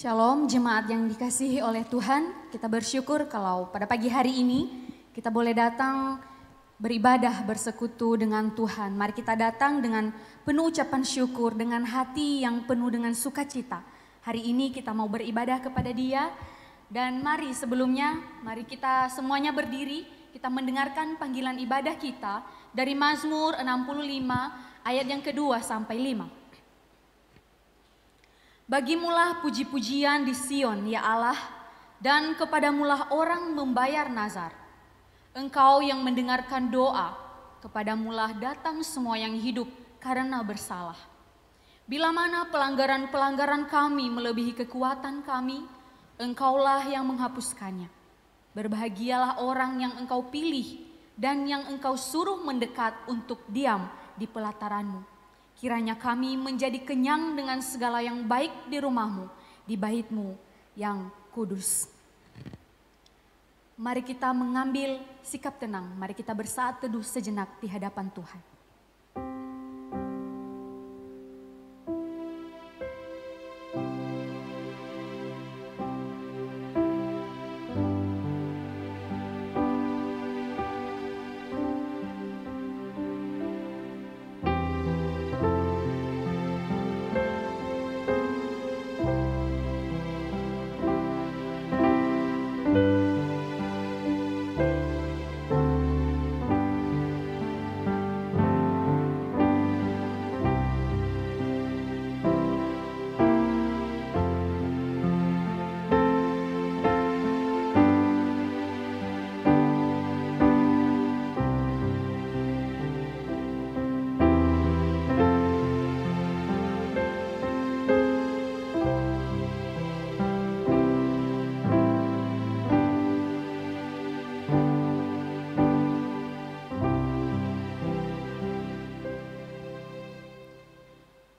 Shalom jemaat yang dikasihi oleh Tuhan, kita bersyukur kalau pada pagi hari ini kita boleh datang beribadah bersekutu dengan Tuhan. Mari kita datang dengan penuh ucapan syukur, dengan hati yang penuh dengan sukacita. Hari ini kita mau beribadah kepada Dia dan mari sebelumnya, mari kita semuanya berdiri, kita mendengarkan panggilan ibadah kita dari Mazmur 65 ayat yang kedua sampai 5. Bagimulah puji-pujian di Sion, ya Allah, dan kepadamulah orang membayar nazar. Engkau yang mendengarkan doa, kepadamulah datang semua yang hidup karena bersalah. Bila mana pelanggaran-pelanggaran kami melebihi kekuatan kami, Engkaulah yang menghapuskannya. Berbahagialah orang yang Engkau pilih dan yang Engkau suruh mendekat untuk diam di pelataranmu. Kiranya kami menjadi kenyang dengan segala yang baik di rumahmu, di bait-Mu yang kudus. Mari kita mengambil sikap tenang, mari kita bersaat teduh sejenak di hadapan Tuhan.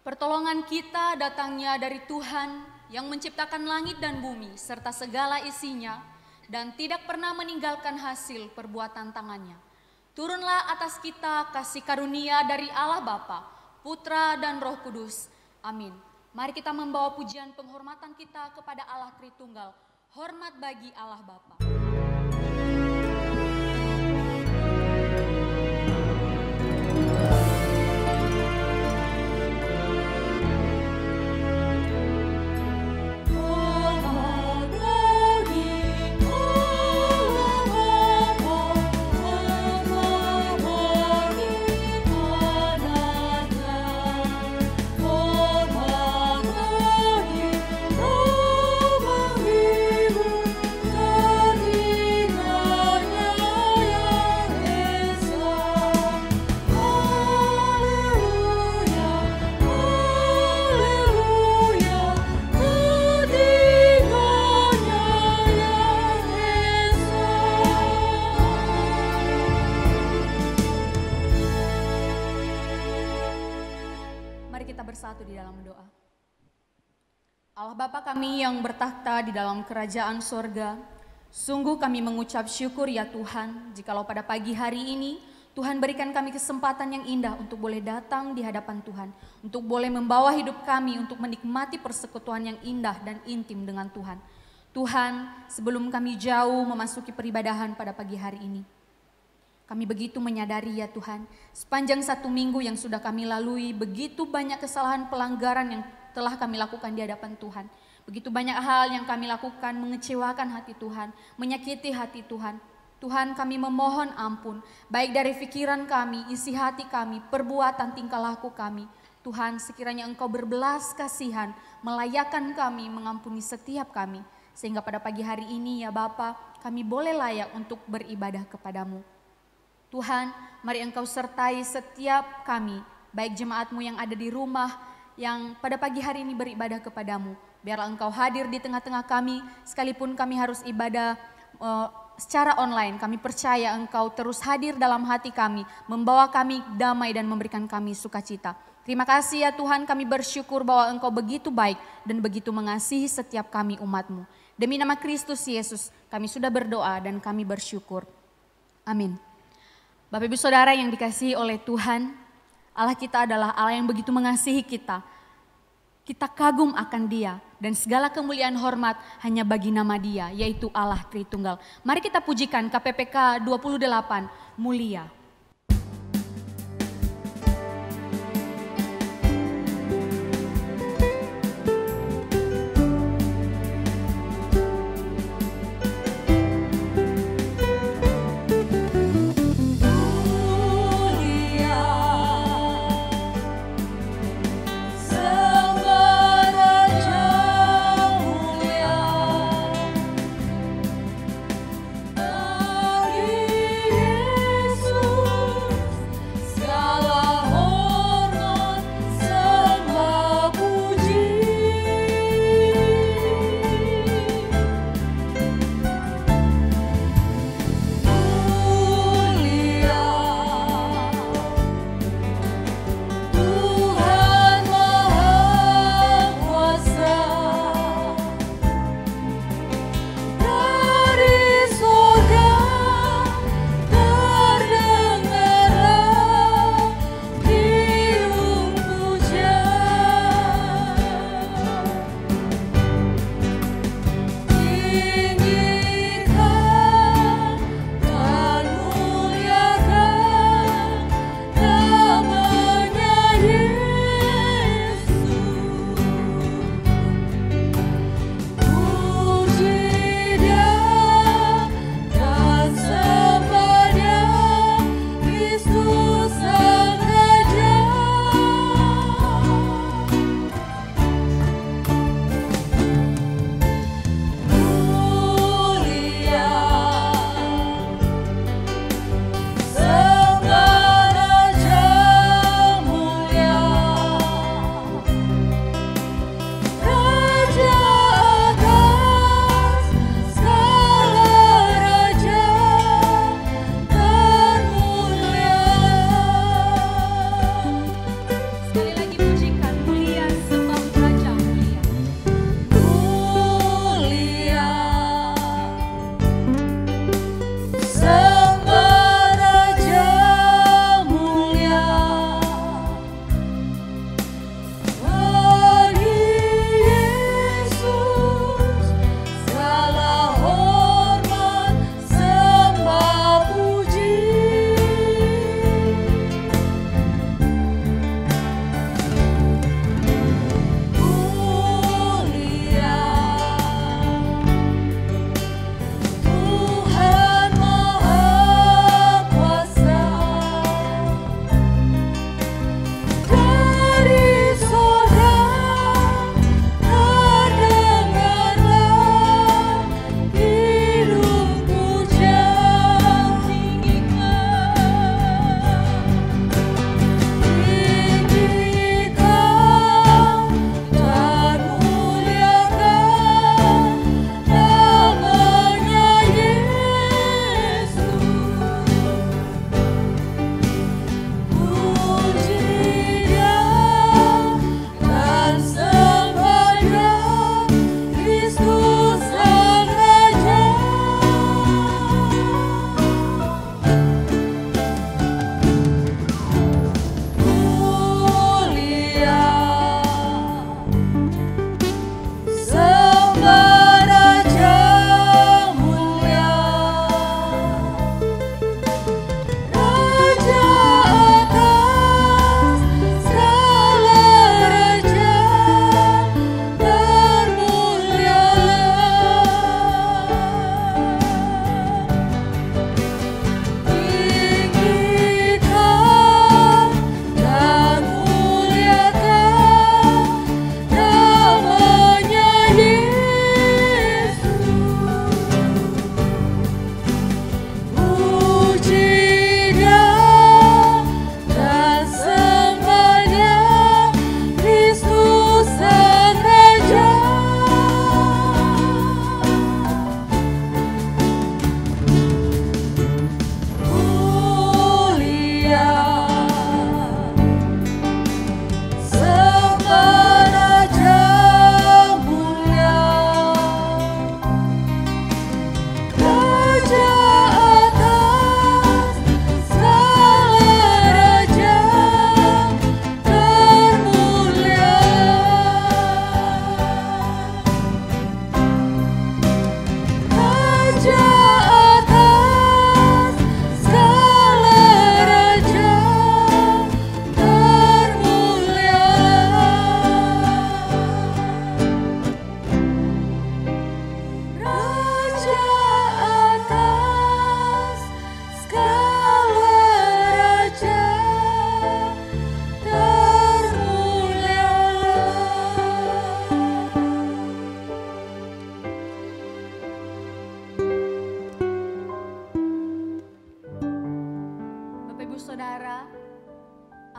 Pertolongan kita datangnya dari Tuhan yang menciptakan langit dan bumi serta segala isinya dan tidak pernah meninggalkan hasil perbuatan tangannya. Turunlah atas kita kasih karunia dari Allah Bapa, Putra dan Roh Kudus. Amin. Mari kita membawa pujian penghormatan kita kepada Allah Tritunggal. Hormat bagi Allah Bapa. Allah Bapa kami yang bertakhta di dalam kerajaan sorga, sungguh kami mengucap syukur ya Tuhan, jikalau pada pagi hari ini Tuhan berikan kami kesempatan yang indah untuk boleh datang di hadapan Tuhan, untuk boleh membawa hidup kami untuk menikmati persekutuan yang indah dan intim dengan Tuhan. Tuhan, sebelum kami jauh memasuki peribadahan pada pagi hari ini, kami begitu menyadari ya Tuhan, sepanjang 1 minggu yang sudah kami lalui, begitu banyak kesalahan pelanggaran yang telah kami lakukan di hadapan Tuhan. Begitu banyak hal yang kami lakukan mengecewakan hati Tuhan, menyakiti hati Tuhan. Tuhan, kami memohon ampun, baik dari pikiran kami, isi hati kami, perbuatan tingkah laku kami. Tuhan, sekiranya Engkau berbelas kasihan, melayakkan kami, mengampuni setiap kami. Sehingga pada pagi hari ini ya Bapa, kami boleh layak untuk beribadah kepadamu. Tuhan, mari Engkau sertai setiap kami, baik jemaat-Mu yang ada di rumah, yang pada pagi hari ini beribadah kepadamu. Biarlah Engkau hadir di tengah-tengah kami, sekalipun kami harus ibadah secara online. Kami percaya Engkau terus hadir dalam hati kami, membawa kami damai dan memberikan kami sukacita. Terima kasih ya Tuhan, kami bersyukur bahwa Engkau begitu baik dan begitu mengasihi setiap kami umat-Mu. Demi nama Kristus Yesus, kami sudah berdoa dan kami bersyukur. Amin. Bapak Ibu Saudara yang dikasihi oleh Tuhan, Allah kita adalah Allah yang begitu mengasihi kita. Kita kagum akan Dia dan segala kemuliaan hormat hanya bagi nama Dia, yaitu Allah Tritunggal. Mari kita pujikan KPPK 28, Mulia. Yesus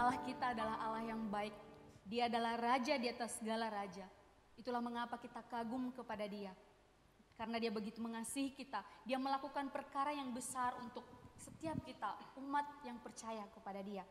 Allah kita adalah Allah yang baik. Dia adalah raja di atas segala raja. Itulah mengapa kita kagum kepada Dia. Karena Dia begitu mengasihi kita. Dia melakukan perkara yang besar untuk setiap kita, umat yang percaya kepada Dia.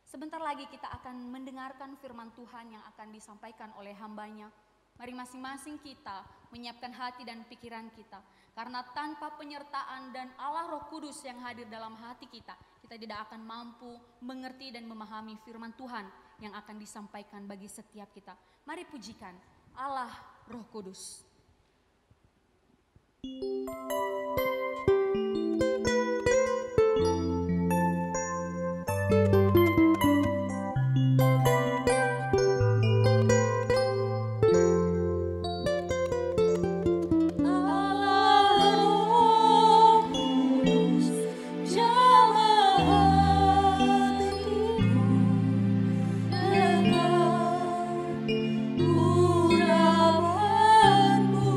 Sebentar lagi kita akan mendengarkan firman Tuhan yang akan disampaikan oleh hamba-Nya. Mari masing-masing kita menyiapkan hati dan pikiran kita. Karena tanpa penyertaan dan Allah Roh Kudus yang hadir dalam hati kita, kita tidak akan mampu mengerti dan memahami firman Tuhan yang akan disampaikan bagi setiap kita. Mari pujikan Allah Roh Kudus. Urapanmu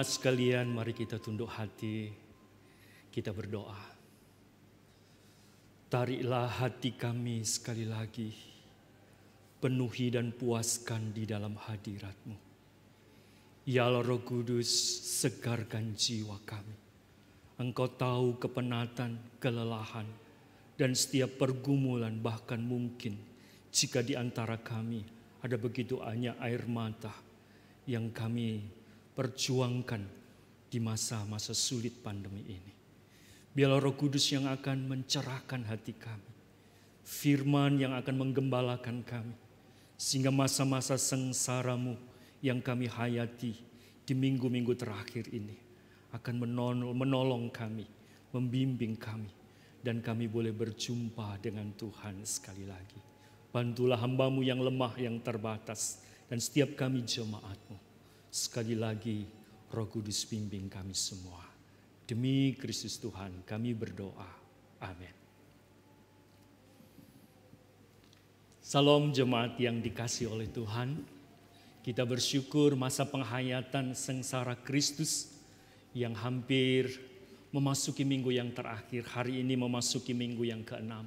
Jemaat sekalian, mari kita tunduk hati, kita berdoa. Tariklah hati kami sekali lagi, penuhi dan puaskan di dalam hadirat-Mu. Ya Allah Roh Kudus, segarkan jiwa kami. Engkau tahu kepenatan, kelelahan, dan setiap pergumulan, bahkan mungkin jika di antara kami ada begitu banyak air mata yang kami perjuangkan di masa-masa sulit pandemi ini. Biarlah Roh Kudus yang akan mencerahkan hati kami, firman yang akan menggembalakan kami, sehingga masa-masa sengsara-Mu yang kami hayati di minggu-minggu terakhir ini akan menolong kami, membimbing kami, dan kami boleh berjumpa dengan Tuhan sekali lagi. Bantulah hamba-Mu yang lemah, yang terbatas, dan setiap kami jemaat-Mu. Sekali lagi, Roh Kudus bimbing kami semua. Demi Kristus Tuhan kami berdoa. Amin. Salam jemaat yang dikasihi oleh Tuhan. Kita bersyukur masa penghayatan sengsara Kristus yang hampir memasuki minggu yang terakhir. Hari ini memasuki minggu yang ke-6.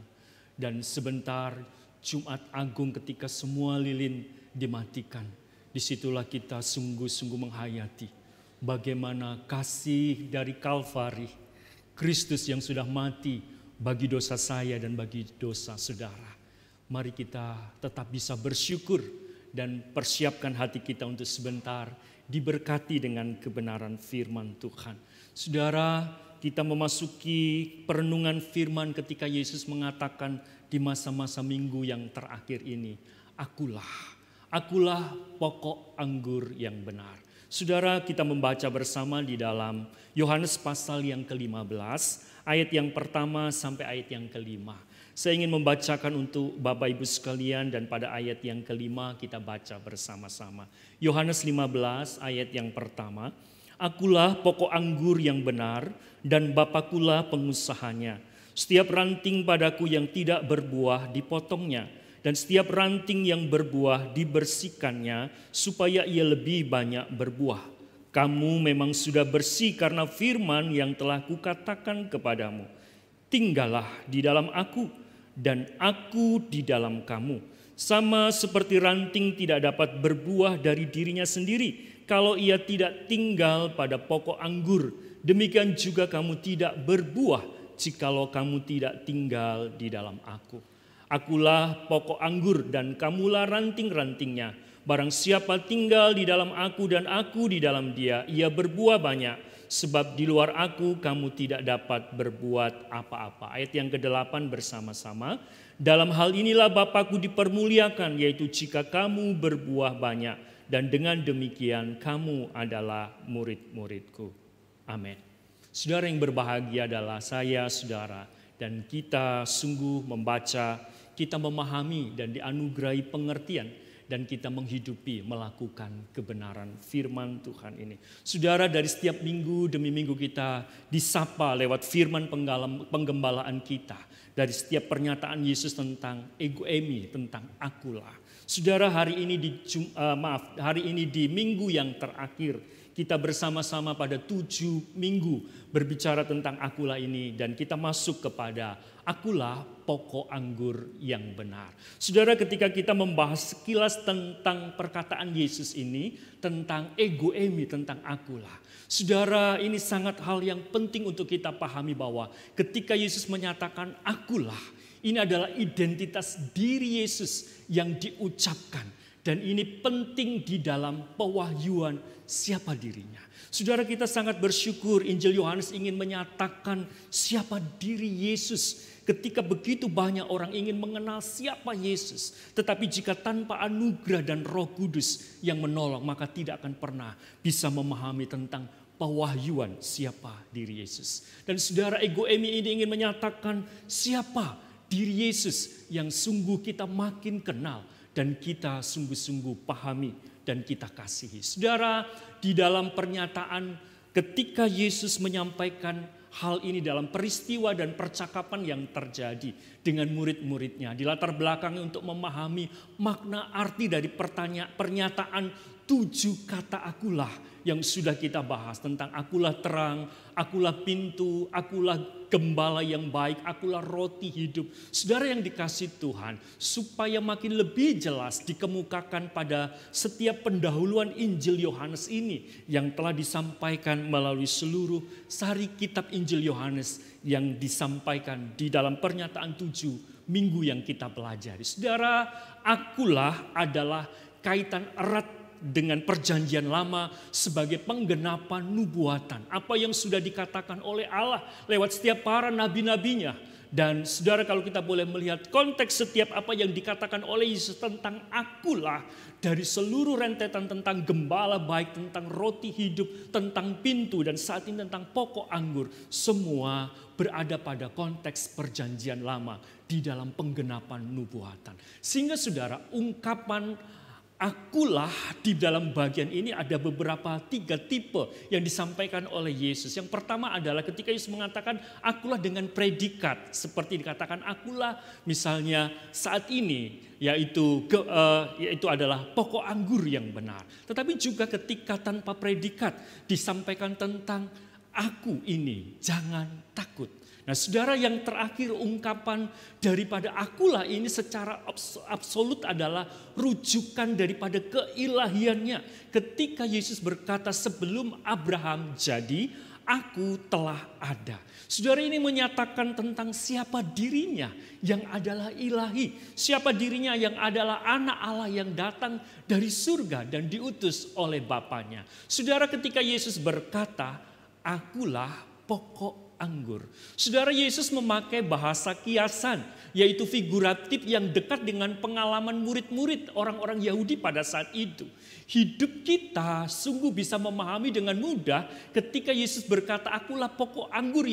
Dan sebentar Jumat Agung ketika semua lilin dimatikan. Disitulah kita sungguh-sungguh menghayati bagaimana kasih dari Kalvari, Kristus yang sudah mati bagi dosa saya dan bagi dosa saudara. Mari kita tetap bisa bersyukur dan persiapkan hati kita untuk sebentar diberkati dengan kebenaran firman Tuhan. Saudara, kita memasuki perenungan firman ketika Yesus mengatakan di masa-masa minggu yang terakhir ini, Akulah pokok anggur yang benar. Saudara, kita membaca bersama di dalam Yohanes pasal yang ke-15, ayat yang pertama sampai ayat yang ke-5. Saya ingin membacakan untuk Bapak Ibu sekalian dan pada ayat yang ke-5 kita baca bersama-sama. Yohanes 15 ayat yang pertama. Akulah pokok anggur yang benar dan Bapakulah pengusahanya. Setiap ranting padaku yang tidak berbuah dipotongnya. Dan setiap ranting yang berbuah dibersihkannya supaya ia lebih banyak berbuah. Kamu memang sudah bersih karena firman yang telah kukatakan kepadamu. Tinggallah di dalam aku dan aku di dalam kamu. Sama seperti ranting tidak dapat berbuah dari dirinya sendiri kalau ia tidak tinggal pada pokok anggur. Demikian juga kamu tidak berbuah jikalau kamu tidak tinggal di dalam aku. Akulah pokok anggur dan kamulah ranting-rantingnya. Barang siapa tinggal di dalam aku dan aku di dalam dia, ia berbuah banyak. Sebab di luar aku kamu tidak dapat berbuat apa-apa. Ayat yang ke-8 bersama-sama. Dalam hal inilah Bapakku dipermuliakan, yaitu jika kamu berbuah banyak. Dan dengan demikian kamu adalah murid-muridku. Amin. Saudara yang berbahagia adalah saya, saudara. Dan kita sungguh membaca, kita memahami dan dianugerahi pengertian. Dan kita menghidupi, melakukan kebenaran firman Tuhan ini. Saudara, dari setiap minggu demi minggu kita disapa lewat firman penggembalaan kita. Dari setiap pernyataan Yesus tentang ego eimi, tentang akulah. Saudara, hari ini di minggu yang terakhir, kita bersama-sama pada 7 minggu berbicara tentang akulah ini. Dan kita masuk kepada akulah pokok anggur yang benar. Saudara, ketika kita membahas sekilas tentang perkataan Yesus ini, tentang ego eimi, tentang akulah. Saudara, ini sangat hal yang penting untuk kita pahami bahwa ketika Yesus menyatakan akulah, ini adalah identitas diri Yesus yang diucapkan. Dan ini penting di dalam pewahyuan siapa dirinya. Saudara, kita sangat bersyukur Injil Yohanes ingin menyatakan siapa diri Yesus. Ketika begitu banyak orang ingin mengenal siapa Yesus. Tetapi jika tanpa anugerah dan Roh Kudus yang menolong, maka tidak akan pernah bisa memahami tentang pewahyuan siapa diri Yesus. Dan saudara, ego eimi ini ingin menyatakan siapa diri Yesus yang sungguh kita makin kenal. Dan kita sungguh-sungguh pahami dan kita kasihi. Saudara, di dalam pernyataan ketika Yesus menyampaikan hal ini dalam peristiwa dan percakapan yang terjadi dengan murid-muridnya. Di latar belakangnya untuk memahami makna arti dari pernyataan 7 kata akulah yang sudah kita bahas tentang akulah terang, akulah pintu, akulah gembala yang baik, akulah roti hidup. Saudara yang dikasih Tuhan, supaya makin lebih jelas dikemukakan pada setiap pendahuluan Injil Yohanes ini yang telah disampaikan melalui seluruh sari kitab Injil Yohanes yang disampaikan di dalam pernyataan 7 minggu yang kita pelajari. Saudara, akulah adalah kaitan erat dengan perjanjian lama sebagai penggenapan nubuatan. Apa yang sudah dikatakan oleh Allah lewat setiap para nabi-nabinya. Dan saudara, kalau kita boleh melihat konteks setiap apa yang dikatakan oleh Yesus tentang akulah, dari seluruh rentetan tentang gembala baik, tentang roti hidup, tentang pintu, dan saat ini tentang pokok anggur, semua berada pada konteks perjanjian lama di dalam penggenapan nubuatan. Sehingga saudara, ungkapan akulah di dalam bagian ini ada beberapa 3 tipe yang disampaikan oleh Yesus. Yang pertama adalah ketika Yesus mengatakan akulah dengan predikat. Seperti dikatakan akulah misalnya saat ini, yaitu adalah pokok anggur yang benar. Tetapi juga ketika tanpa predikat disampaikan tentang aku ini jangan takut. Nah saudara, yang terakhir ungkapan daripada akulah ini secara absolut adalah rujukan daripada keilahiannya. Ketika Yesus berkata sebelum Abraham jadi, aku telah ada. Saudara, ini menyatakan tentang siapa dirinya yang adalah ilahi. Siapa dirinya yang adalah anak Allah yang datang dari surga dan diutus oleh Bapanya. Saudara, ketika Yesus berkata, akulah pokok anggur. Saudara, Yesus memakai bahasa kiasan, yaitu figuratif yang dekat dengan pengalaman murid-murid orang-orang Yahudi pada saat itu. Hidup kita sungguh bisa memahami dengan mudah ketika Yesus berkata, akulah pokok anggur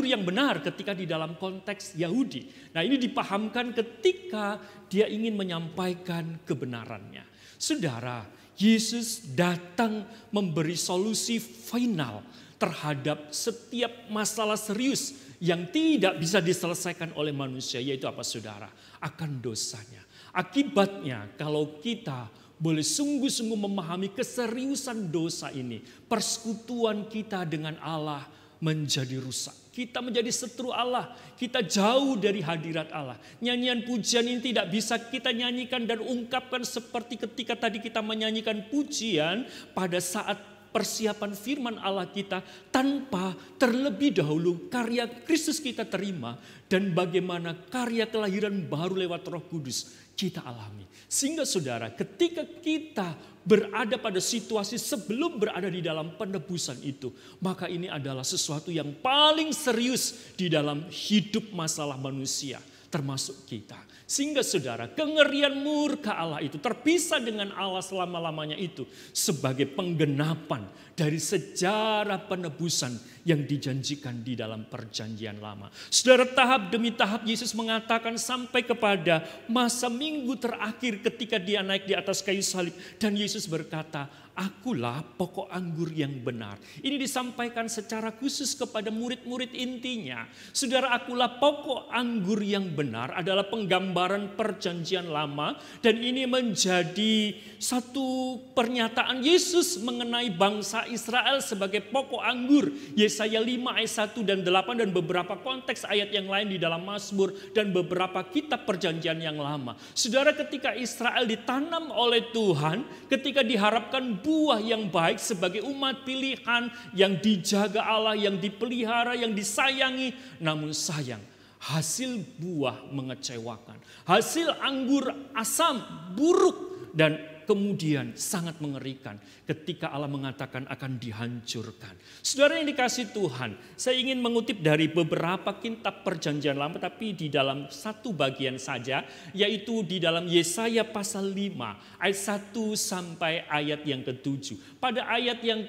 yang benar ketika di dalam konteks Yahudi. Nah, ini dipahamkan ketika dia ingin menyampaikan kebenarannya. Saudara, Yesus datang memberi solusi final terhadap setiap masalah serius yang tidak bisa diselesaikan oleh manusia, yaitu apa saudara? Akan dosanya. Akibatnya kalau kita boleh sungguh-sungguh memahami keseriusan dosa ini, persekutuan kita dengan Allah menjadi rusak. Kita menjadi setru Allah, kita jauh dari hadirat Allah. Nyanyian pujian ini tidak bisa kita nyanyikan dan ungkapkan seperti ketika tadi kita menyanyikan pujian pada saat persiapan firman Allah kita tanpa terlebih dahulu karya Kristus kita terima dan bagaimana karya kelahiran baru lewat Roh Kudus kita alami. Sehingga saudara, ketika kita berada pada situasi sebelum berada di dalam penebusan itu, maka ini adalah sesuatu yang paling serius di dalam hidup masalah manusia, termasuk kita. Sehingga saudara, kengerian murka Allah itu terpisah dengan Allah selama-lamanya itu sebagai penggenapan dari sejarah penebusan yang dijanjikan di dalam perjanjian lama. Saudara, tahap demi tahap Yesus mengatakan sampai kepada masa minggu terakhir ketika dia naik di atas kayu salib. Dan Yesus berkata, akulah pokok anggur yang benar. Ini disampaikan secara khusus kepada murid-murid intinya. Saudara, akulah pokok anggur yang benar adalah penggambaran perjanjian lama. Dan ini menjadi satu pernyataan Yesus mengenai bangsa Israel sebagai pokok anggur. Yesaya 5 ayat 1 dan 8 dan beberapa konteks ayat yang lain di dalam Mazmur dan beberapa kitab perjanjian yang lama. Saudara, ketika Israel ditanam oleh Tuhan, ketika diharapkan buah yang baik sebagai umat pilihan yang dijaga Allah, yang dipelihara, yang disayangi, namun sayang, hasil buah mengecewakan. Hasil anggur asam, buruk, dan kemudian sangat mengerikan ketika Allah mengatakan akan dihancurkan. Saudara yang dikasih Tuhan, saya ingin mengutip dari beberapa kitab perjanjian lama, tapi di dalam satu bagian saja, yaitu di dalam Yesaya pasal 5 ayat 1 sampai ayat yang ke-7. Pada ayat yang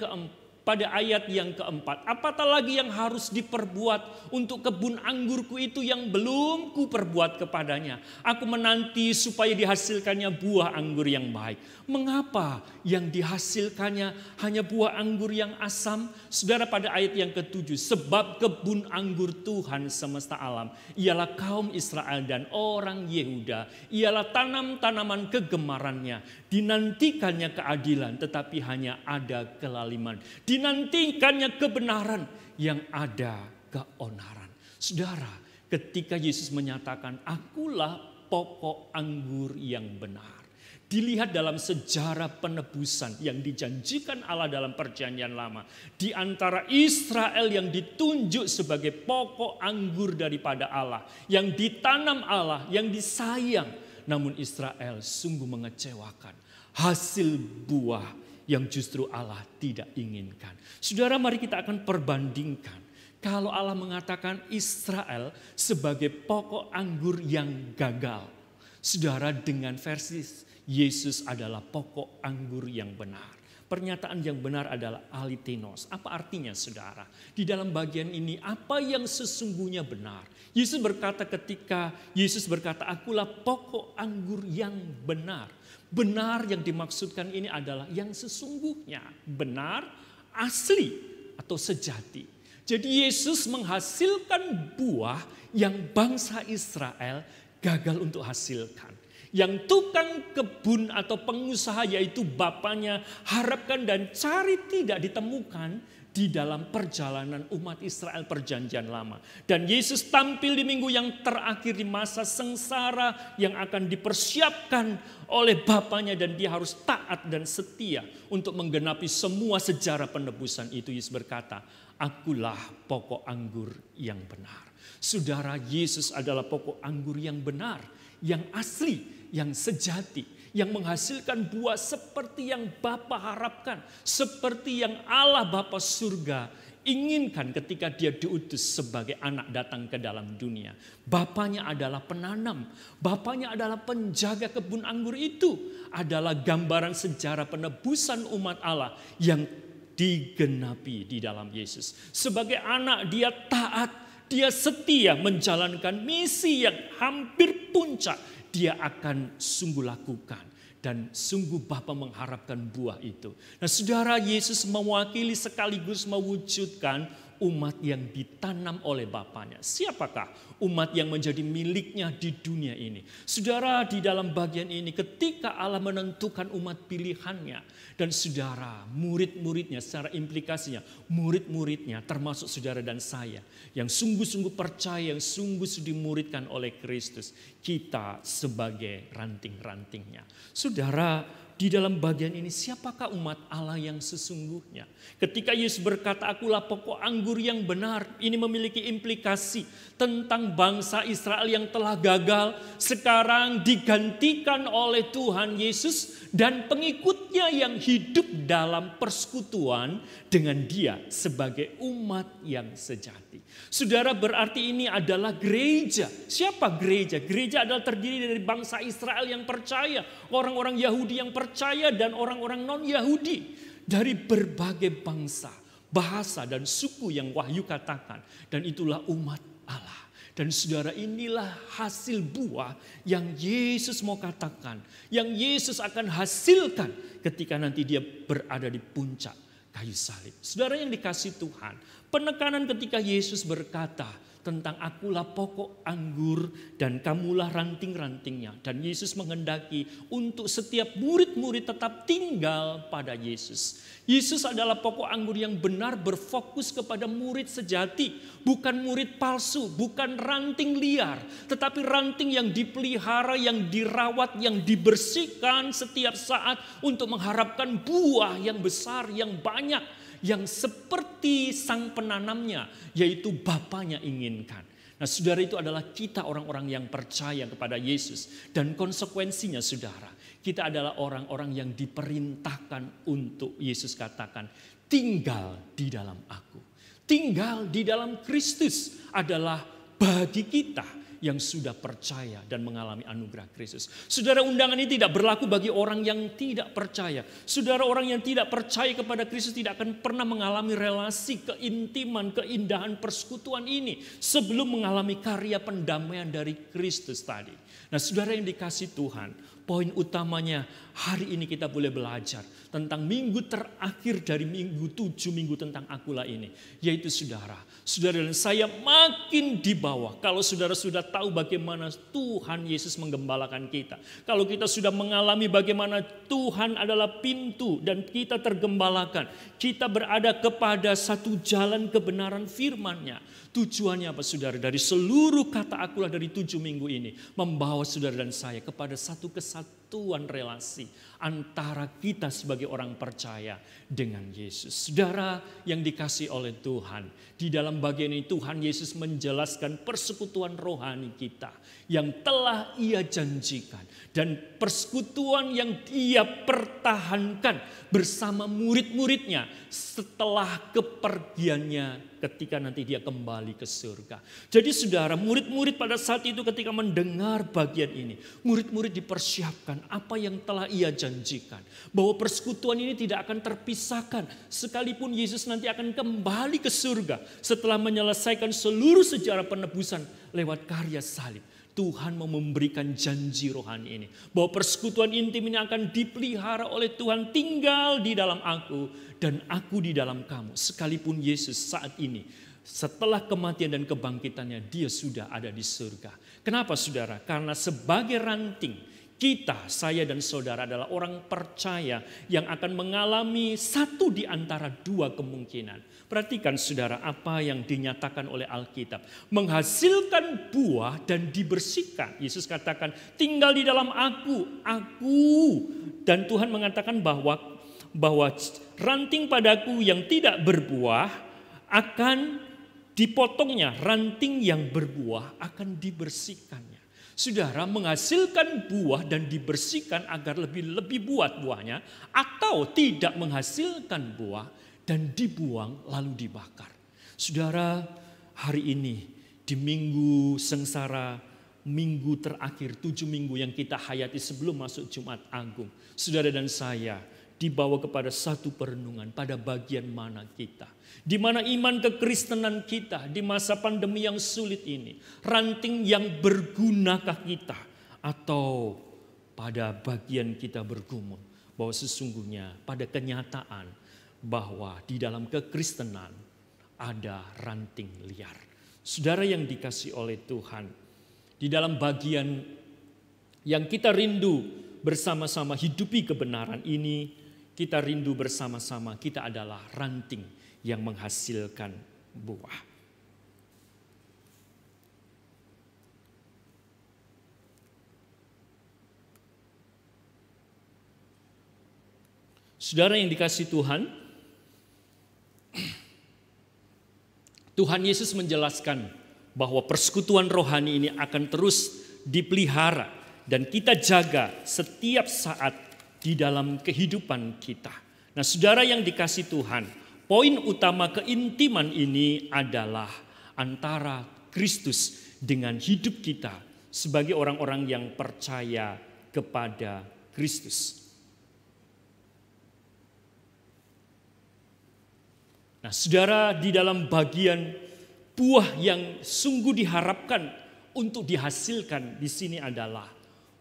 pada ayat yang keempat, apatah lagi yang harus diperbuat untuk kebun anggurku itu yang belum kuperbuat kepadanya. Aku menanti supaya dihasilkannya buah anggur yang baik. Mengapa yang dihasilkannya hanya buah anggur yang asam? Saudara, pada ayat yang ketujuh, sebab kebun anggur Tuhan semesta alam ialah kaum Israel dan orang Yehuda, ialah tanam-tanaman kegemarannya. Dinantikannya keadilan tetapi hanya ada kelaliman. Dinantikannya kebenaran yang ada keonaran. Saudara, ketika Yesus menyatakan akulah pokok anggur yang benar. Dilihat dalam sejarah penebusan yang dijanjikan Allah dalam perjanjian lama. Di antara Israel yang ditunjuk sebagai pokok anggur daripada Allah. Yang ditanam Allah, yang disayang. Namun Israel sungguh mengecewakan. Hasil buah yang justru Allah tidak inginkan. Saudara, mari kita akan perbandingkan. Kalau Allah mengatakan Israel sebagai pokok anggur yang gagal. Saudara, dengan versi Yesus adalah pokok anggur yang benar. Pernyataan yang benar adalah alitenos. Apa artinya, saudara? Di dalam bagian ini, apa yang sesungguhnya benar? Yesus berkata ketika Yesus berkata, akulah pokok anggur yang benar. Benar yang dimaksudkan ini adalah yang sesungguhnya. Benar, asli atau sejati. Jadi Yesus menghasilkan buah yang bangsa Israel gagal untuk hasilkan. Yang tukang kebun atau pengusaha yaitu bapaknya harapkan dan cari tidak ditemukan di dalam perjalanan umat Israel perjanjian lama. Dan Yesus tampil di minggu yang terakhir di masa sengsara yang akan dipersiapkan oleh bapaknya dan dia harus taat dan setia untuk menggenapi semua sejarah penebusan itu. Yesus berkata, akulah pokok anggur yang benar. Saudara, Yesus adalah pokok anggur yang benar, yang asli, yang sejati, yang menghasilkan buah seperti yang Bapa harapkan, seperti yang Allah Bapa surga inginkan ketika dia diutus sebagai anak datang ke dalam dunia. Bapaknya adalah penanam, bapaknya adalah penjaga kebun anggur itu, adalah gambaran sejarah penebusan umat Allah yang digenapi di dalam Yesus. Sebagai anak dia taat, dia setia menjalankan misi yang hampir puncak. Dia akan sungguh lakukan dan sungguh Bapa mengharapkan buah itu. Nah, saudara, Yesus mewakili sekaligus mewujudkan umat yang ditanam oleh Bapaknya. Siapakah umat yang menjadi miliknya di dunia ini? Saudara, di dalam bagian ini ketika Allah menentukan umat pilihannya dan saudara, murid-muridnya secara implikasinya, murid-muridnya termasuk saudara dan saya yang sungguh-sungguh percaya, yang sungguh dimuridkan oleh Kristus, kita sebagai ranting-rantingnya. Saudara, di dalam bagian ini siapakah umat Allah yang sesungguhnya? Ketika Yesus berkata akulah pokok anggur yang benar, ini memiliki implikasi tentang bangsa Israel yang telah gagal, sekarang digantikan oleh Tuhan Yesus dan pengikutnya yang hidup dalam persekutuan dengan dia sebagai umat yang sejati. Saudara, berarti ini adalah gereja. Siapa gereja? Gereja adalah terdiri dari bangsa Israel yang percaya, orang-orang Yahudi yang percaya dan orang-orang non-Yahudi dari berbagai bangsa, bahasa dan suku yang Wahyu katakan, dan itulah umat Allah. Dan saudara, inilah hasil buah yang Yesus mau katakan, yang Yesus akan hasilkan ketika nanti dia berada di puncak kayu salib. Saudara yang dikasihi Tuhan, penekanan ketika Yesus berkata tentang akulah pokok anggur dan kamulah ranting-rantingnya. Dan Yesus menghendaki untuk setiap murid-murid tetap tinggal pada Yesus. Yesus adalah pokok anggur yang benar, berfokus kepada murid sejati. Bukan murid palsu, bukan ranting liar. Tetapi ranting yang dipelihara, yang dirawat, yang dibersihkan setiap saat untuk mengharapkan buah yang besar, yang banyak. Yang seperti sang penanamnya, yaitu Bapaknya inginkan. Nah, saudara, itu adalah kita orang-orang yang percaya kepada Yesus. Dan konsekuensinya, saudara, kita adalah orang-orang yang diperintahkan untuk Yesus katakan, tinggal di dalam aku. Tinggal di dalam Kristus adalah bagi kita yang sudah percaya dan mengalami anugerah Kristus. Saudara, undangan ini tidak berlaku bagi orang yang tidak percaya. Saudara, orang yang tidak percaya kepada Kristus tidak akan pernah mengalami relasi keintiman, keindahan persekutuan ini sebelum mengalami karya pendamaian dari Kristus tadi. Nah, saudara yang dikasih Tuhan, poin utamanya hari ini kita boleh belajar tentang minggu terakhir dari minggu 7 minggu tentang Akulah ini. Yaitu saudara dan saya makin di bawah. Kalau saudara sudah tahu bagaimana Tuhan Yesus menggembalakan kita. Kalau kita sudah mengalami bagaimana Tuhan adalah pintu dan kita tergembalakan. Kita berada kepada satu jalan kebenaran firman-Nya. Tujuannya apa saudara? Dari seluruh kata Akulah dari 7 minggu ini. Membawa saudara dan saya kepada satu kesatuan relasi antara kita sebagai orang percaya dengan Yesus. Saudara yang dikasih oleh Tuhan, di dalam bagian ini Tuhan Yesus menjelaskan persekutuan rohani kita yang telah Ia janjikan dan persekutuan yang Ia pertahankan bersama murid-muridnya setelah kepergiannya ketika nanti Dia kembali ke surga. Jadi saudara, murid-murid pada saat itu ketika mendengar bagian ini, murid-murid dipersiapkan apa yang telah Ia janjikan. Bahwa persekutuan ini tidak akan terpisahkan sekalipun Yesus nanti akan kembali ke surga setelah menyelesaikan seluruh sejarah penebusan lewat karya salib. Tuhan mau memberikan janji rohani ini. Bahwa persekutuan intim ini akan dipelihara oleh Tuhan, tinggal di dalam aku dan aku di dalam kamu. Sekalipun Yesus saat ini setelah kematian dan kebangkitannya Dia sudah ada di surga. Kenapa saudara? Karena sebagai ranting kita, saya dan saudara adalah orang percaya yang akan mengalami satu di antara dua kemungkinan. Perhatikan saudara apa yang dinyatakan oleh Alkitab. Menghasilkan buah dan dibersihkan. Yesus katakan tinggal di dalam aku. Dan Tuhan mengatakan bahwa ranting padaku yang tidak berbuah akan dipotongnya. Ranting yang berbuah akan dibersihkannya. Saudara, menghasilkan buah dan dibersihkan agar lebih buat buahnya, atau tidak menghasilkan buah dan dibuang lalu dibakar. Saudara, hari ini di minggu sengsara, minggu terakhir 7 minggu yang kita hayati sebelum masuk Jumat Agung, saudara dan saya dibawa kepada satu perenungan pada bagian mana kita. Di mana iman kekristenan kita di masa pandemi yang sulit ini. Ranting yang bergunakah kita? Atau pada bagian kita bergumul bahwa sesungguhnya pada kenyataan bahwa di dalam kekristenan ada ranting liar. Saudara yang dikasih oleh Tuhan, di dalam bagian yang kita rindu bersama-sama hidupi kebenaran ini, kita rindu bersama-sama kita adalah ranting yang menghasilkan buah. Saudara yang dikasih Tuhan, Tuhan Yesus menjelaskan bahwa persekutuan rohani ini akan terus dipelihara dan kita jaga setiap saat di dalam kehidupan kita. Nah, saudara yang dikasih Tuhan, poin utama keintiman ini adalah antara Kristus dengan hidup kita sebagai orang-orang yang percaya kepada Kristus. Nah, saudara, di dalam bagian buah yang sungguh diharapkan untuk dihasilkan di sini adalah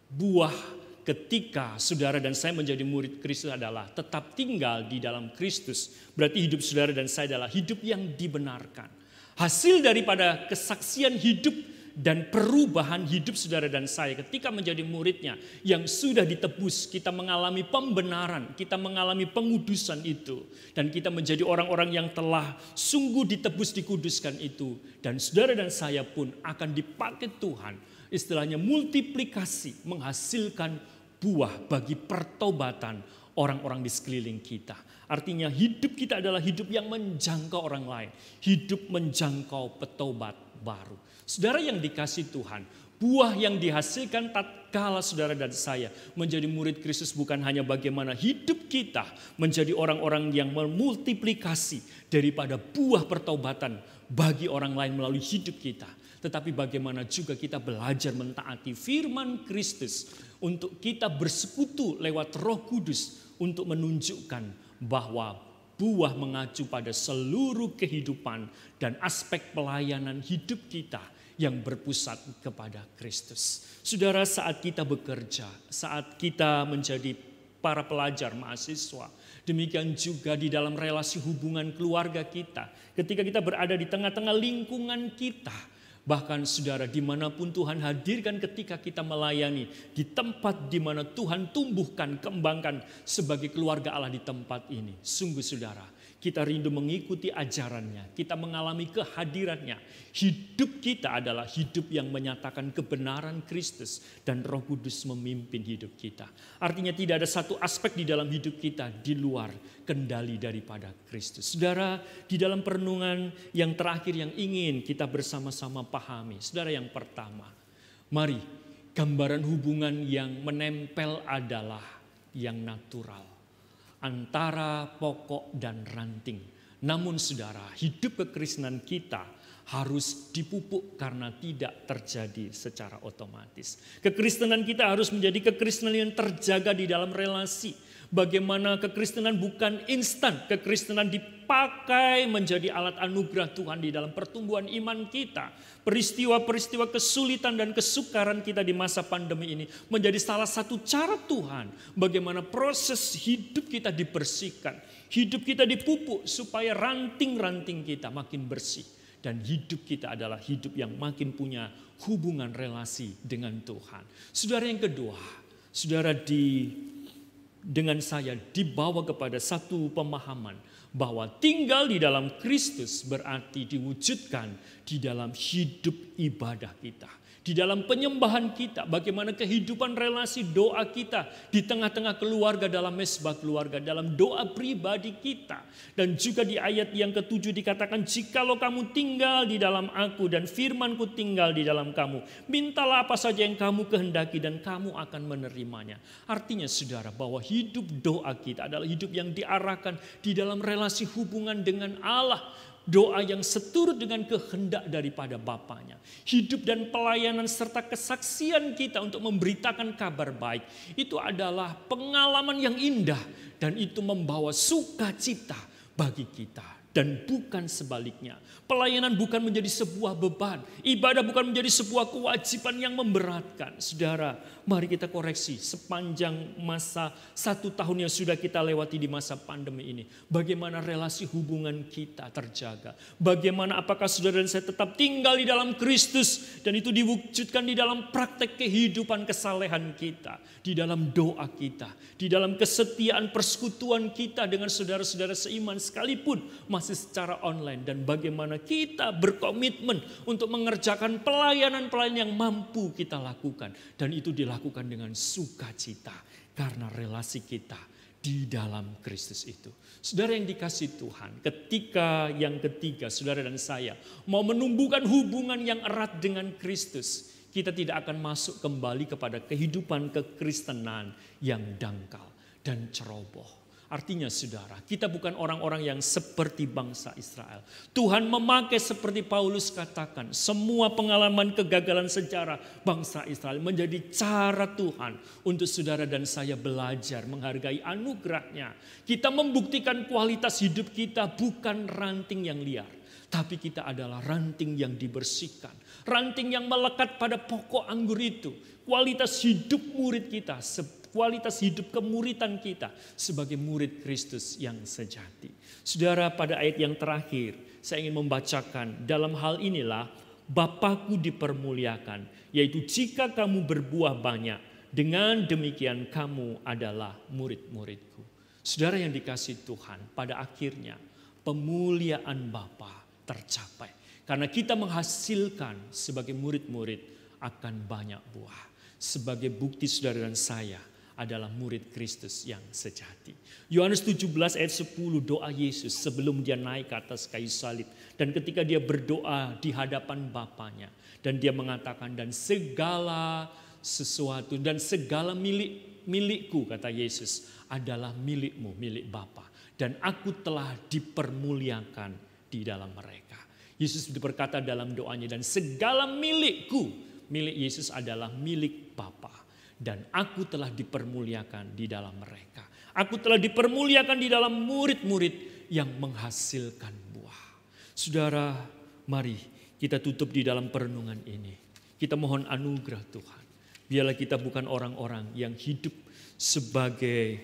buah ketika saudara dan saya menjadi murid Kristus adalah tetap tinggal di dalam Kristus. Berarti hidup saudara dan saya adalah hidup yang dibenarkan. Hasil daripada kesaksian hidup dan perubahan hidup saudara dan saya ketika menjadi muridnya yang sudah ditebus, kita mengalami pembenaran, kita mengalami pengudusan itu. Dan kita menjadi orang-orang yang telah sungguh ditebus, dikuduskan itu. Dan saudara dan saya pun akan dipakai Tuhan, istilahnya multiplikasi, menghasilkan buah bagi pertobatan orang-orang di sekeliling kita. Artinya hidup kita adalah hidup yang menjangkau orang lain. Hidup menjangkau petobat baru. Saudara yang dikasih Tuhan, buah yang dihasilkan tatkala saudara dan saya menjadi murid Kristus bukan hanya bagaimana hidup kita menjadi orang-orang yang memultiplikasi daripada buah pertobatan bagi orang lain melalui hidup kita. tetapi bagaimana juga kita belajar mentaati firman Kristus untuk kita bersekutu lewat Roh Kudus untuk menunjukkan bahwa buah mengacu pada seluruh kehidupan dan aspek pelayanan hidup kita yang berpusat kepada Kristus. Saudara, saat kita bekerja, saat kita menjadi para pelajar, mahasiswa, demikian juga di dalam relasi hubungan keluarga kita, ketika kita berada di tengah-tengah lingkungan kita, bahkan saudara, dimanapun Tuhan hadirkan ketika kita melayani, di tempat di mana Tuhan tumbuhkan, kembangkan sebagai keluarga Allah di tempat ini. Sungguh saudara, kita rindu mengikuti ajarannya, kita mengalami kehadirannya. Hidup kita adalah hidup yang menyatakan kebenaran Kristus dan Roh Kudus memimpin hidup kita. Artinya tidak ada satu aspek di dalam hidup kita di luar kendali daripada Kristus. Saudara, di dalam perenungan yang terakhir yang ingin kita bersama-sama pahami. Saudara, yang pertama, mari gambaran hubungan yang menempel adalah yang natural antara pokok dan ranting. Namun saudara, hidup kekristenan kita harus dipupuk karena tidak terjadi secara otomatis. Kekristenan kita harus menjadi kekristenan yang terjaga di dalam relasi. Bagaimana kekristenan bukan instan, kekristenan dipakai menjadi alat anugerah Tuhan di dalam pertumbuhan iman kita. Peristiwa-peristiwa kesulitan dan kesukaran kita di masa pandemi ini menjadi salah satu cara Tuhan bagaimana proses hidup kita dibersihkan, hidup kita dipupuk supaya ranting-ranting kita makin bersih. Dan hidup kita adalah hidup yang makin punya hubungan relasi dengan Tuhan. Saudara, yang kedua, saudara dengan saya dibawa kepada satu pemahaman bahwa tinggal di dalam Kristus berarti diwujudkan di dalam hidup ibadah kita. Di dalam penyembahan kita, bagaimana kehidupan relasi doa kita di tengah-tengah keluarga, dalam mesbah keluarga, dalam doa pribadi kita. Dan juga di ayat yang ke-7 dikatakan, jikalau kamu tinggal di dalam aku dan firmanku tinggal di dalam kamu, mintalah apa saja yang kamu kehendaki dan kamu akan menerimanya. Artinya saudara, bahwa hidup doa kita adalah hidup yang diarahkan di dalam relasi hubungan dengan Allah. Doa yang seturut dengan kehendak daripada Bapanya. Hidup dan pelayanan serta kesaksian kita untuk memberitakan kabar baik. Itu adalah pengalaman yang indah. Dan itu membawa sukacita bagi kita. Dan bukan sebaliknya. Pelayanan bukan menjadi sebuah beban. Ibadah bukan menjadi sebuah kewajiban yang memberatkan. Saudara, mari kita koreksi sepanjang masa 1 tahun yang sudah kita lewati di masa pandemi ini. Bagaimana relasi hubungan kita terjaga. Bagaimana apakah saudara dan saya tetap tinggal di dalam Kristus. Dan itu diwujudkan di dalam praktek kehidupan kesalehan kita. Di dalam doa kita. Di dalam kesetiaan persekutuan kita dengan saudara-saudara seiman sekalipun masih secara online. Dan bagaimana kita berkomitmen untuk mengerjakan pelayanan-pelayanan yang mampu kita lakukan. Dan itu dilakukan dengan sukacita karena relasi kita di dalam Kristus itu. Saudara yang dikasihi Tuhan, ketika yang ketiga saudara dan saya mau menumbuhkan hubungan yang erat dengan Kristus, kita tidak akan masuk kembali kepada kehidupan kekristenan yang dangkal dan ceroboh. Artinya saudara, kita bukan orang-orang yang seperti bangsa Israel. Tuhan memakai seperti Paulus katakan, semua pengalaman kegagalan sejarah bangsa Israel menjadi cara Tuhan untuk saudara dan saya belajar menghargai anugerahnya. Kita membuktikan kualitas hidup kita bukan ranting yang liar. Tapi kita adalah ranting yang dibersihkan. Ranting yang melekat pada pokok anggur itu. Kualitas hidup murid kita, kualitas hidup kemuritan kita sebagai murid Kristus yang sejati. Saudara, pada ayat yang terakhir saya ingin membacakan, dalam hal inilah Bapakku dipermuliakan, yaitu jika kamu berbuah banyak, dengan demikian kamu adalah murid-muridku. Saudara yang dikasihi Tuhan, pada akhirnya pemuliaan Bapa tercapai. Karena kita menghasilkan sebagai murid-murid akan banyak buah. Sebagai bukti saudara dan saya adalah murid Kristus yang sejati. Yohanes 17 ayat 10 doa Yesus sebelum dia naik ke atas kayu salib. Dan ketika dia berdoa di hadapan Bapanya. Dan dia mengatakan, dan segala sesuatu dan segala milikku, kata Yesus, adalah milikmu, milik Bapa. Dan aku telah dipermuliakan di dalam mereka. Yesus berkata dalam doanya, dan segala milikku, milik Yesus adalah milik Bapa. Dan aku telah dipermuliakan di dalam mereka. Aku telah dipermuliakan di dalam murid-murid yang menghasilkan buah. Saudara, mari kita tutup di dalam perenungan ini. Kita mohon anugerah Tuhan. Biarlah kita bukan orang-orang yang hidup sebagai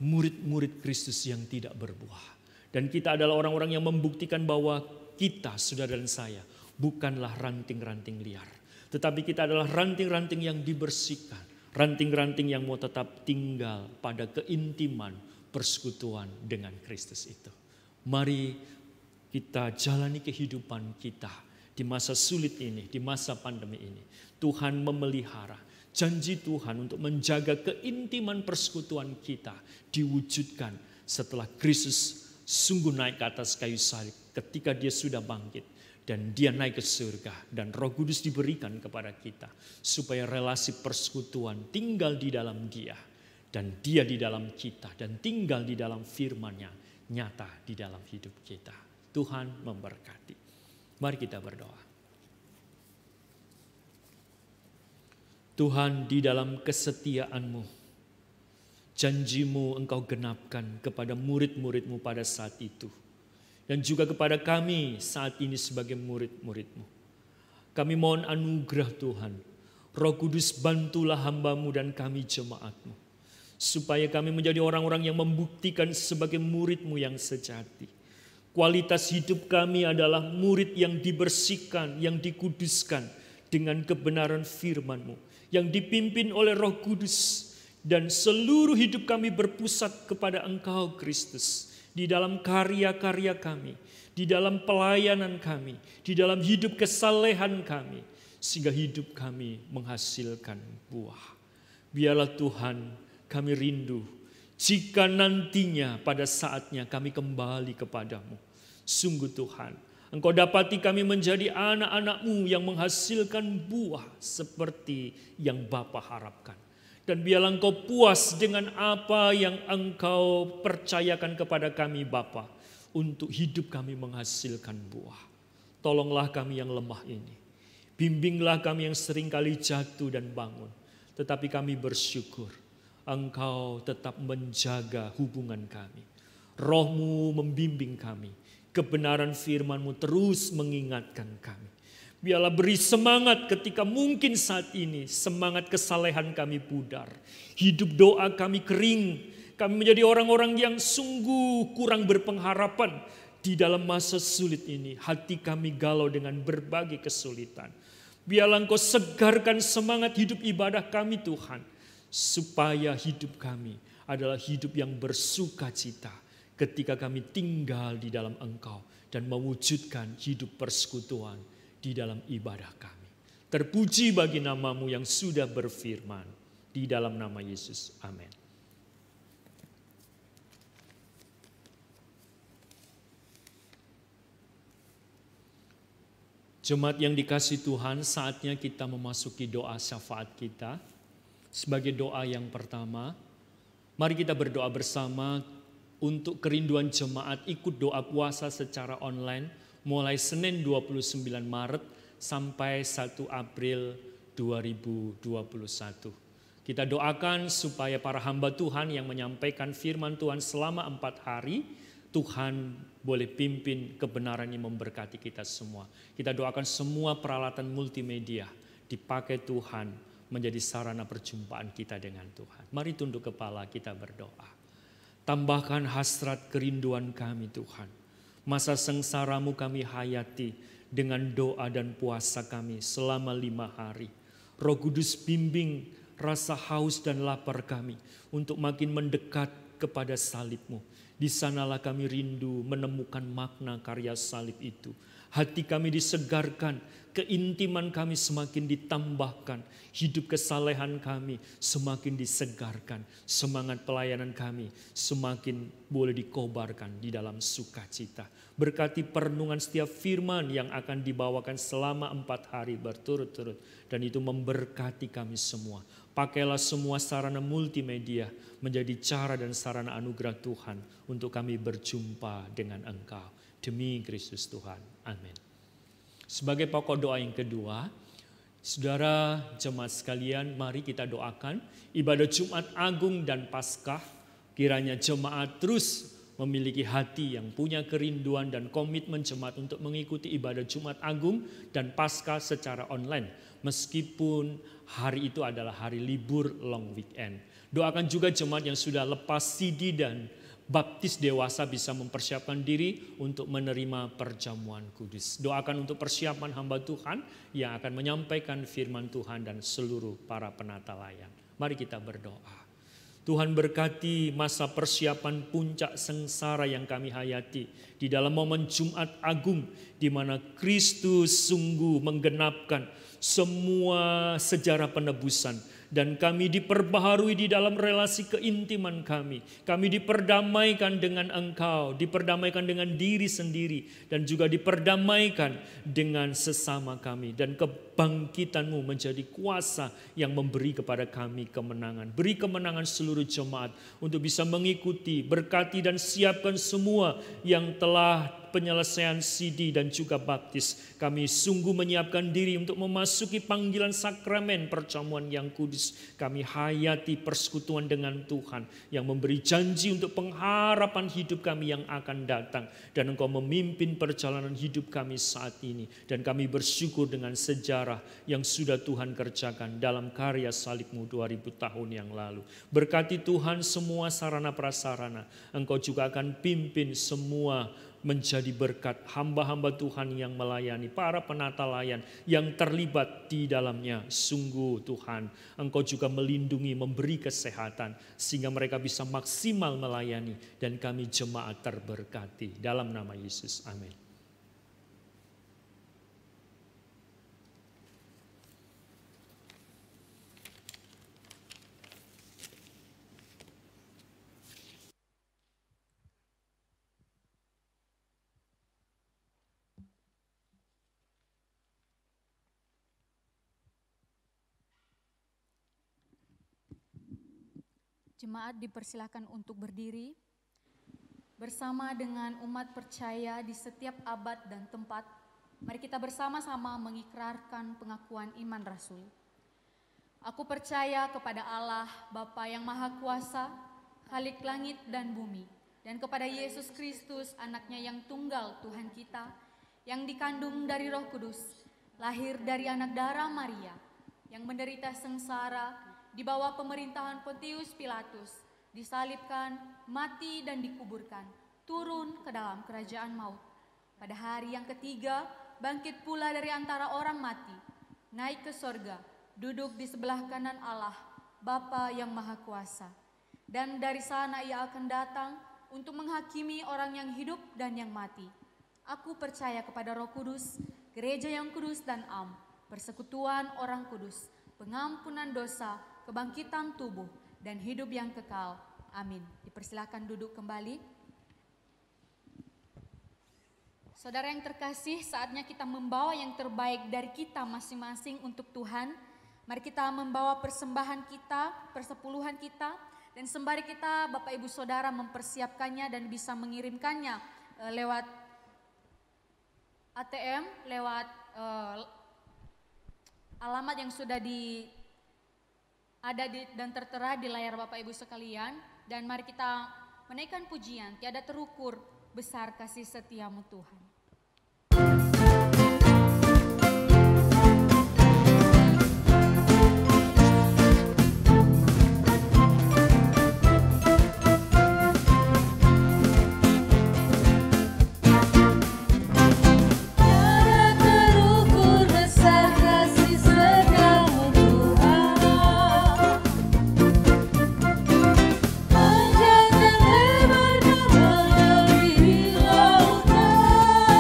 murid-murid Kristus yang tidak berbuah. Dan kita adalah orang-orang yang membuktikan bahwa kita, saudara dan saya, bukanlah ranting-ranting liar. Tetapi kita adalah ranting-ranting yang dibersihkan. Ranting-ranting yang mau tetap tinggal pada keintiman persekutuan dengan Kristus itu. Mari kita jalani kehidupan kita di masa sulit ini, di masa pandemi ini. Tuhan memelihara. Janji Tuhan untuk menjaga keintiman persekutuan kita diwujudkan setelah Kristus sungguh naik ke atas kayu salib ketika dia sudah bangkit dan dia naik ke surga dan Roh Kudus diberikan kepada kita supaya relasi persekutuan tinggal di dalam dia dan dia di dalam kita dan tinggal di dalam firman-Nya nyata di dalam hidup kita. Tuhan memberkati. Mari kita berdoa. Tuhan, di dalam kesetiaan-Mu, janji-Mu Engkau genapkan kepada murid-murid-Mu pada saat itu. Dan juga kepada kami saat ini sebagai murid-murid-Mu. Kami mohon anugerah Tuhan. Roh Kudus, bantulah hamba-Mu dan kami jemaat-Mu. Supaya kami menjadi orang-orang yang membuktikan sebagai murid-Mu yang sejati. Kualitas hidup kami adalah murid yang dibersihkan, yang dikuduskan dengan kebenaran firman-Mu. Yang dipimpin oleh Roh Kudus. Dan seluruh hidup kami berpusat kepada Engkau Kristus. Di dalam karya-karya kami. Di dalam pelayanan kami. Di dalam hidup kesalehan kami. Sehingga hidup kami menghasilkan buah. Biarlah Tuhan kami rindu. Jika nantinya pada saatnya kami kembali kepadamu. Sungguh Tuhan, Engkau dapati kami menjadi anak-anak-Mu yang menghasilkan buah seperti yang Bapa harapkan. Dan biarlah Engkau puas dengan apa yang Engkau percayakan kepada kami Bapa untuk hidup kami menghasilkan buah. Tolonglah kami yang lemah ini. Bimbinglah kami yang seringkali jatuh dan bangun. Tetapi kami bersyukur Engkau tetap menjaga hubungan kami. Roh-Mu membimbing kami. Kebenaran firman-Mu terus mengingatkan kami. Biarlah beri semangat ketika mungkin saat ini semangat kesalehan kami pudar. Hidup doa kami kering. Kami menjadi orang-orang yang sungguh kurang berpengharapan di dalam masa sulit ini. Hati kami galau dengan berbagai kesulitan. Biarlah Engkau segarkan semangat hidup ibadah kami Tuhan. Supaya hidup kami adalah hidup yang bersukacita. Ketika kami tinggal di dalam Engkau dan mewujudkan hidup persekutuan di dalam ibadah kami. Terpuji bagi nama-Mu yang sudah berfirman. Di dalam nama Yesus. Amin. Jemaat yang dikasihi Tuhan, saatnya kita memasuki doa syafaat kita. Sebagai doa yang pertama, mari kita berdoa bersama untuk kerinduan jemaat ikut doa puasa secara online mulai Senin 29 Maret sampai 1 April 2021. Kita doakan supaya para hamba Tuhan yang menyampaikan firman Tuhan selama 4 hari, Tuhan boleh pimpin kebenarannya memberkati kita semua. Kita doakan semua peralatan multimedia dipakai Tuhan menjadi sarana perjumpaan kita dengan Tuhan. Mari tunduk kepala kita berdoa. Tambahkan hasrat kerinduan kami Tuhan. Masa sengsara-Mu kami hayati dengan doa dan puasa kami selama 5 hari. Roh Kudus bimbing rasa haus dan lapar kami untuk makin mendekat kepada salib-Mu. Di sanalah kami rindu menemukan makna karya salib itu. Hati kami disegarkan, keintiman kami semakin ditambahkan, hidup kesalehan kami semakin disegarkan, semangat pelayanan kami semakin boleh dikobarkan di dalam sukacita. Berkati perenungan setiap firman yang akan dibawakan selama 4 hari berturut-turut, dan itu memberkati kami semua. Pakailah semua sarana multimedia menjadi cara dan sarana anugerah Tuhan untuk kami berjumpa dengan Engkau. Demi Kristus Tuhan. Amin. Sebagai pokok doa yang kedua, saudara jemaat sekalian, mari kita doakan ibadah Jumat Agung dan Paskah. Kiranya jemaat terus memiliki hati yang punya kerinduan dan komitmen jemaat untuk mengikuti ibadah Jumat Agung dan Paskah secara online. Meskipun hari itu adalah hari libur long weekend. Doakan juga jemaat yang sudah lepas CD dan baptis dewasa bisa mempersiapkan diri untuk menerima perjamuan kudus. Doakan untuk persiapan hamba Tuhan yang akan menyampaikan firman Tuhan dan seluruh para penata layan. Mari kita berdoa. Tuhan berkati masa persiapan puncak sengsara yang kami hayati di dalam momen Jumat Agung, di mana Kristus sungguh menggenapkan semua sejarah penebusan. Dan kami diperbaharui di dalam relasi keintiman kami. Kami diperdamaikan dengan Engkau, diperdamaikan dengan diri sendiri, dan juga diperdamaikan dengan sesama kami. Dan kebangkitan-Mu menjadi kuasa yang memberi kepada kami kemenangan. Beri kemenangan seluruh jemaat untuk bisa mengikuti, berkati dan siapkan semua yang telah penyelesaian CD dan juga baptis. Kami sungguh menyiapkan diri untuk memasuki panggilan sakramen perjamuan yang kudus. Kami hayati persekutuan dengan Tuhan yang memberi janji untuk pengharapan hidup kami yang akan datang. Dan Engkau memimpin perjalanan hidup kami saat ini. Dan kami bersyukur dengan sejarah yang sudah Tuhan kerjakan dalam karya salib-Mu 2000 tahun yang lalu. Berkati Tuhan semua sarana prasarana. Engkau juga akan pimpin semua menjadi berkat hamba-hamba Tuhan yang melayani, para penata layan yang terlibat di dalamnya. Sungguh Tuhan, Engkau juga melindungi, memberi kesehatan sehingga mereka bisa maksimal melayani, dan kami jemaat terberkati. Dalam nama Yesus, amin. Jemaat dipersilakan untuk berdiri bersama dengan umat percaya di setiap abad dan tempat. Mari kita bersama-sama mengikrarkan pengakuan iman rasuli. Aku percaya kepada Allah, Bapa yang Maha Kuasa, Khalik langit dan bumi, dan kepada Yesus Kristus, anaknya yang tunggal Tuhan kita, yang dikandung dari Roh Kudus, lahir dari anak darah Maria, yang menderita sengsara di bawah pemerintahan Pontius Pilatus, disalibkan, mati dan dikuburkan, turun ke dalam kerajaan maut. Pada hari yang ketiga, bangkit pula dari antara orang mati, naik ke sorga, duduk di sebelah kanan Allah, Bapa yang Maha Kuasa. Dan dari sana Ia akan datang untuk menghakimi orang yang hidup dan yang mati. Aku percaya kepada Roh Kudus, gereja yang kudus dan am, persekutuan orang kudus, pengampunan dosa, kebangkitan tubuh, dan hidup yang kekal. Amin. Dipersilakan duduk kembali. Saudara yang terkasih, saatnya kita membawa yang terbaik dari kita masing-masing untuk Tuhan. Mari kita membawa persembahan kita, persepuluhan kita, dan sembari kita Bapak Ibu Saudara mempersiapkannya dan bisa mengirimkannya lewat ATM, lewat alamat yang sudah dan tertera di layar Bapak Ibu sekalian. Dan mari kita menaikkan pujian, tiada terukur besar kasih setiamu Tuhan. Jangan lebar kapal di lautan.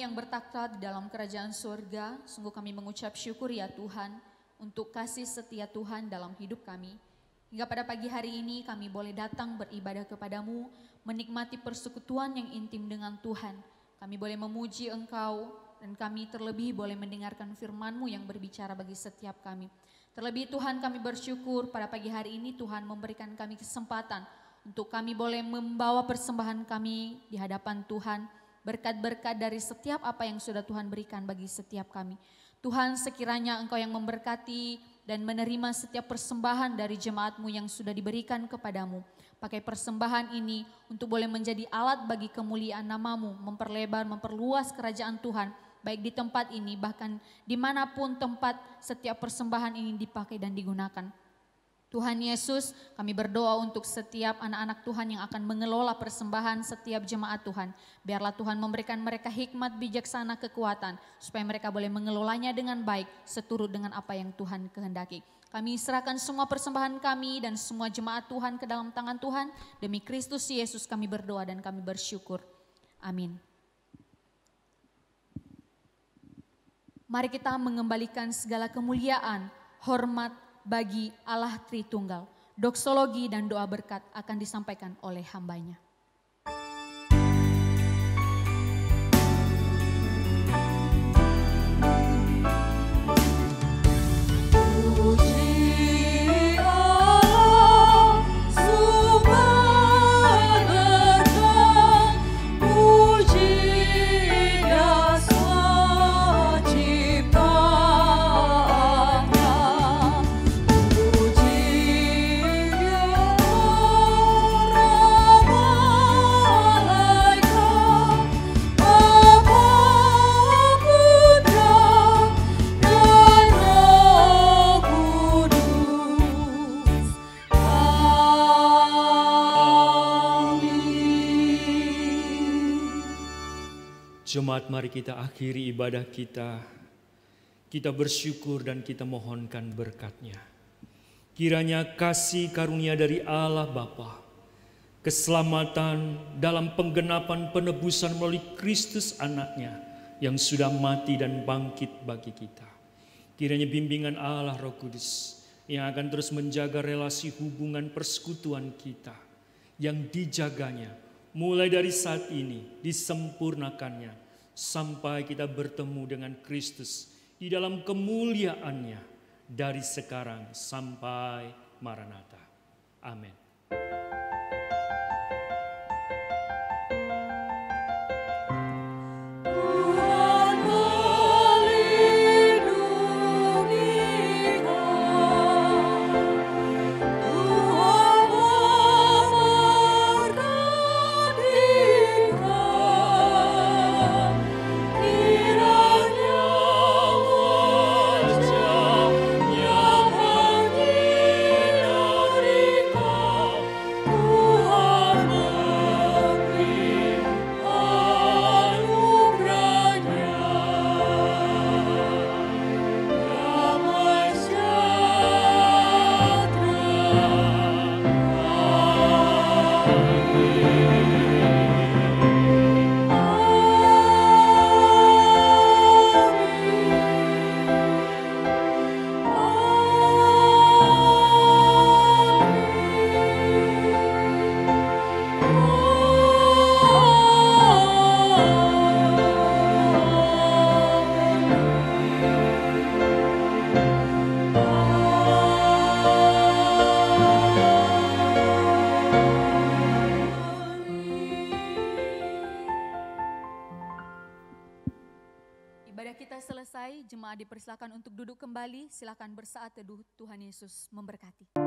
yang bertakhta di dalam kerajaan surga, sungguh kami mengucap syukur ya Tuhan untuk kasih setia Tuhan dalam hidup kami. Hingga pada pagi hari ini kami boleh datang beribadah kepadamu, menikmati persekutuan yang intim dengan Tuhan. Kami boleh memuji Engkau dan kami terlebih boleh mendengarkan firman-Mu yang berbicara bagi setiap kami. Terlebih Tuhan kami bersyukur pada pagi hari ini Tuhan memberikan kami kesempatan untuk kami boleh membawa persembahan kami di hadapan Tuhan. Berkat-berkat dari setiap apa yang sudah Tuhan berikan bagi setiap kami. Tuhan sekiranya Engkau yang memberkati dan menerima setiap persembahan dari jemaat-Mu yang sudah diberikan kepadamu. Pakai persembahan ini untuk boleh menjadi alat bagi kemuliaan nama-Mu, memperlebar, memperluas kerajaan Tuhan, baik di tempat ini bahkan dimanapun tempat setiap persembahan ini dipakai dan digunakan. Tuhan Yesus, kami berdoa untuk setiap anak-anak Tuhan yang akan mengelola persembahan setiap jemaat Tuhan. Biarlah Tuhan memberikan mereka hikmat, bijaksana, kekuatan, supaya mereka boleh mengelolanya dengan baik, seturut dengan apa yang Tuhan kehendaki. Kami serahkan semua persembahan kami dan semua jemaat Tuhan ke dalam tangan Tuhan. Demi Kristus Yesus kami berdoa dan kami bersyukur. Amin. Mari kita mengembalikan segala kemuliaan, hormat, bagi Allah Tritunggal. Doksologi dan doa berkat akan disampaikan oleh hambanya. Jemaat, mari kita akhiri ibadah kita. Kita bersyukur dan kita mohonkan berkat-Nya. Kiranya kasih karunia dari Allah Bapa, keselamatan dalam penggenapan penebusan melalui Kristus anaknya yang sudah mati dan bangkit bagi kita. Kiranya bimbingan Allah Roh Kudus yang akan terus menjaga relasi hubungan persekutuan kita, yang dijaganya mulai dari saat ini, disempurnakannya sampai kita bertemu dengan Kristus di dalam kemuliaan-Nya dari sekarang sampai Maranatha. Amin. Jemaat dipersilakan untuk duduk kembali, silakan bersaat teduh. Tuhan Yesus memberkati.